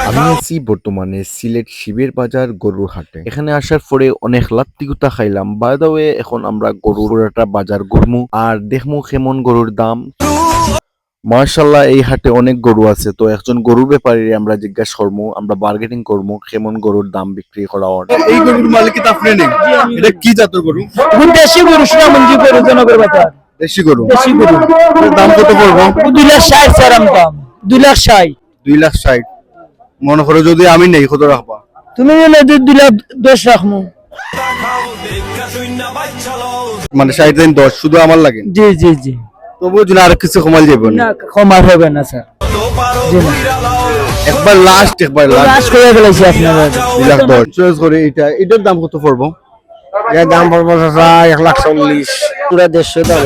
আমি আছি বর্তমানে সিলেট শিবের বাজার গরুর হাটে। এখানে আসার পরে অনেক লাত্তিগুতা খাইলাম। বাই দ্য ওয়ে এখন আমরা গরুর একটা বাজার ঘুরমু আর দেখমু কেমন গরুর দাম। মাশাআল্লাহ এই হাটে অনেক গরু আছে, তো একজন গরুর ব্যাপারে আমরা জিজ্ঞাসা করবো, আমরা বার্গেনিং করবো কেমন গরুর দাম বিক্রি করা হয়। এই গরুর মালিক কি আপনি নেই? এটা কি জাতের গরু? দেশি গরু সোনামঞ্জি গরু জনগর বাজার দেশি গরু। দেশি গরু এটার দাম কত পড়বো? 2,60,000 চারাম দাম 2,60,000। 2,60,000। মনে করো যদি আমি নেই কত রাখবা? তুমি নিলে 2,10,000 রাখমু। মানে 60-10 শুধু আমার লাগে? জি জি জি। তবু যদি আর কিছু কমাল যাবে না? না কমার হবে না স্যার। জি না। একবার লাস্ট লাস্ট করে ফেলেছি আপনারা। 2,10,000 চয়েস করে এটার দাম কত পড়বো? এর দাম পড়বো 1,40,000। পুরা 150 দাম।